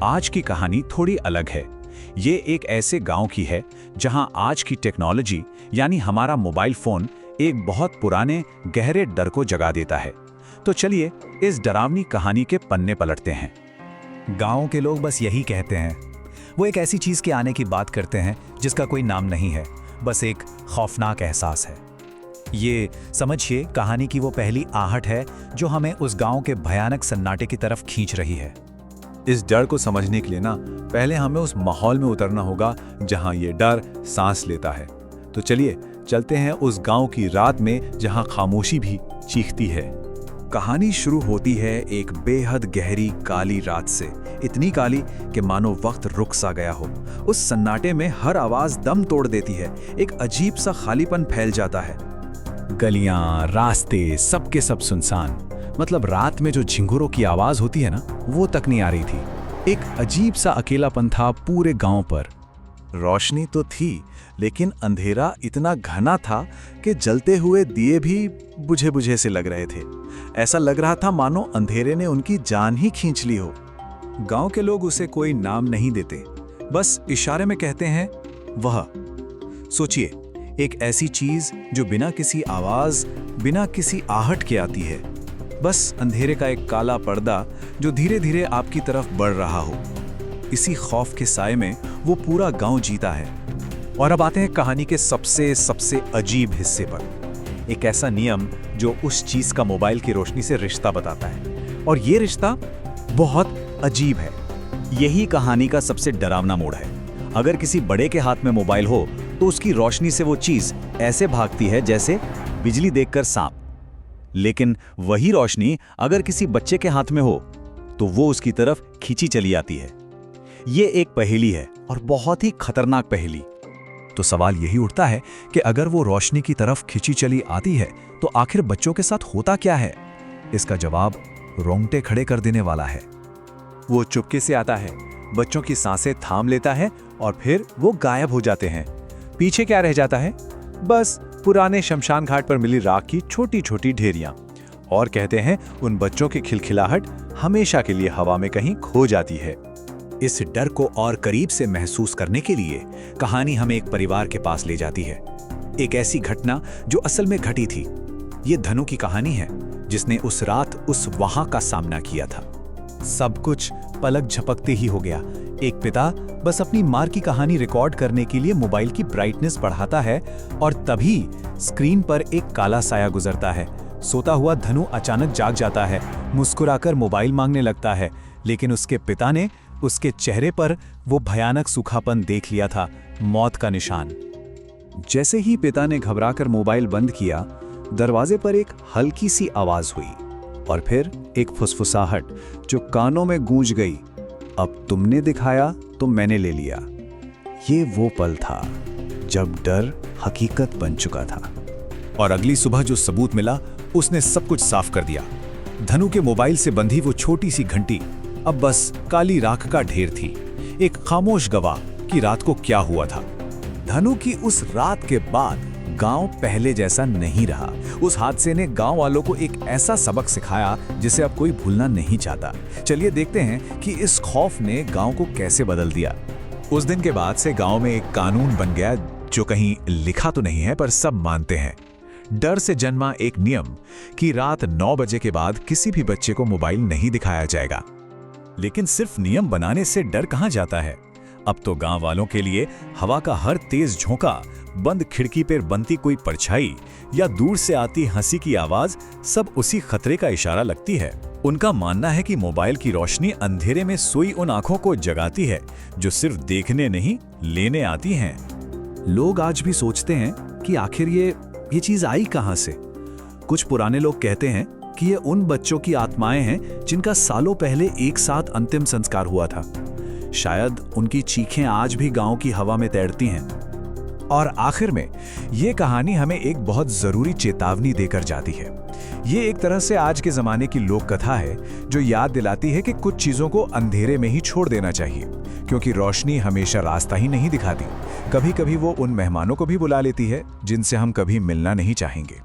आज की कहानी थोड़ी अलग है। ये एक ऐसे गांव की है जहां आज की टेक्नोलॉजी यानी हमारा मोबाइल फोन एक बहुत पुराने गहरे डर को जगा देता है। तो चलिए इस डरावनी कहानी के पन्ने पलटते हैं। गाँव के लोग बस यही कहते हैं। वो एक ऐसी चीज के आने की बात करते हैं जिसका कोई नाम नहीं है, बस एक खौफनाक एहसास है। ये समझिए कहानी की वो पहली आहट है जो हमें उस गांव के भयानक सन्नाटे की तरफ खींच रही है। इस डर को समझने के लिए पहले हमें उस माहौल में उतरना होगा जहां ये डर सांस लेता है। तो चलिए चलते हैं उस गांव की रात में जहां खामोशी भी चीखती है। कहानी शुरू होती है एक बेहद गहरी काली रात से, इतनी काली कि मानो वक्त रुक सा गया हो। उस सन्नाटे में हर आवाज दम तोड़ देती है, एक अजीब सा खालीपन फैल जाता है। गलियां, रास्ते, सबके सब सुनसान। मतलब रात में जो झिंगुरों की आवाज होती है ना, वो तक नहीं आ रही थी। एक अजीब सा अकेलापन था पूरे गांव पर। रोशनी तो थी, लेकिन अंधेरा इतना घना था कि जलते हुए दिए भी बुझे बुझे से लग रहे थे। ऐसा लग रहा था मानो अंधेरे ने उनकी जान ही खींच ली हो। गांव के लोग उसे कोई नाम नहीं देते, बस इशारे में कहते हैं वह। सोचिए, एक ऐसी चीज जो बिना किसी आवाज, बिना किसी आहट के आती है। बस अंधेरे का एक काला पर्दा जो धीरे धीरे आपकी तरफ बढ़ रहा हो। इसी खौफ के साए में वो पूरा गांव जीता है। और अब आते हैं कहानी के सबसे अजीब हिस्से पर। एक ऐसा नियम जो उस चीज का मोबाइल की रोशनी से रिश्ता बताता है, और ये रिश्ता बहुत अजीब है। यही कहानी का सबसे डरावना मोड़ है। अगर किसी बड़े के हाथ में मोबाइल हो तो उसकी रोशनी से वो चीज ऐसे भागती है जैसे बिजली देखकर सांप। लेकिन वही रोशनी अगर किसी बच्चे के हाथ में हो तो वो उसकी तरफ खींची चली आती है। ये एक पहेली है, और बहुत ही खतरनाक पहेली। तो सवाल यही उठता है कि अगर वो रोशनी की तरफ खिंची चली आती है तो आखिर बच्चों के साथ होता क्या है? इसका जवाब रोंगटे खड़े कर देने वाला है। वो चुपके से आता है, बच्चों की सांसें थाम लेता है और फिर वो गायब हो जाते हैं। पीछे क्या रह जाता है? बस पुराने शमशान घाट पर मिली राख की छोटी छोटी ढेरियां। और कहते हैं उन बच्चों की खिलखिलाहट हमेशा के लिए हवा में कहीं खो जाती है। इस डर को और करीब से महसूस करने के लिए कहानी हमें एक परिवार के पास ले जाती है। एक ऐसी घटना जो असल में घटी थी। ये धनु की कहानी है, जिसने उस रात उस वहां का सामना किया था। सब कुछ पलक झपकते ही हो गया। एक पिता बस अपनी मां की कहानी रिकॉर्ड करने के लिए मोबाइल की ब्राइटनेस बढ़ाता है, और तभी स्क्रीन पर एक काला साया गुजरता है। सोता हुआ धनु अचानक जाग जाता है, मुस्कुराकर मोबाइल मांगने लगता है, लेकिन उसके पिता ने उसके चेहरे पर वो भयानक सूखापन देख लिया था, मौत का निशान। जैसे ही पिता ने घबराकर मोबाइल बंद किया, दरवाजे पर एक हल्की सी आवाज हुई, और फिर एक फुसफुसाहट जो कानों में गूंज गई। अब तुमने दिखाया तो मैंने ले लिया। ये वो पल था जब डर हकीकत बन चुका था। और अगली सुबह जो सबूत मिला उसने सब कुछ साफ कर दिया। धनु के मोबाइल से बंधी वो छोटी सी घंटी अब बस काली राख का ढेर थी, एक खामोश गवाह कि रात को क्या हुआ था। धनु की उस रात के बाद गांव पहले जैसा नहीं रहा। उस हादसे ने गांव वालों को एक ऐसा सबक सिखाया जिसे अब कोई भूलना नहीं चाहता। चलिए देखते हैं कि इस खौफ ने गांव को कैसे बदल दिया। उस दिन के बाद से गांव में एक कानून बन गया जो कहीं लिखा तो नहीं है, पर सब मानते हैं। डर से जन्मा एक नियम कि रात 9 बजे के बाद किसी भी बच्चे को मोबाइल नहीं दिखाया जाएगा। लेकिन सिर्फ नियम बनाने से डर कहां जाता है? अब तो गांव वालों के लिए हवा का हर तेज झोंका, बंद खिड़की पर बनती कोई परछाई या दूर से आती हंसी की आवाज सब उसी खतरे का इशारा लगती है। उनका मानना है कि मोबाइल की रोशनी अंधेरे में सोई उन आंखों को जगाती है जो सिर्फ देखने नहीं, लेने आती हैं। लोग आज भी सोचते हैं कि आखिर ये चीज आई कहां से। कुछ पुराने लोग कहते हैं कि ये उन बच्चों की आत्माएं हैं जिनका सालों पहले एक साथ अंतिम संस्कार हुआ था। शायद उनकी चीखें आज भी गांव की हवा में तैरती हैं। और आखिर में ये कहानी हमें एक बहुत जरूरी चेतावनी देकर जाती है। ये एक तरह से आज के जमाने की लोक कथा है जो याद दिलाती है कि कुछ चीजों को अंधेरे में ही छोड़ देना चाहिए, क्योंकि रोशनी हमेशा रास्ता ही नहीं दिखाती। कभी कभी वो उन मेहमानों को भी बुला लेती है जिनसे हम कभी मिलना नहीं चाहेंगे।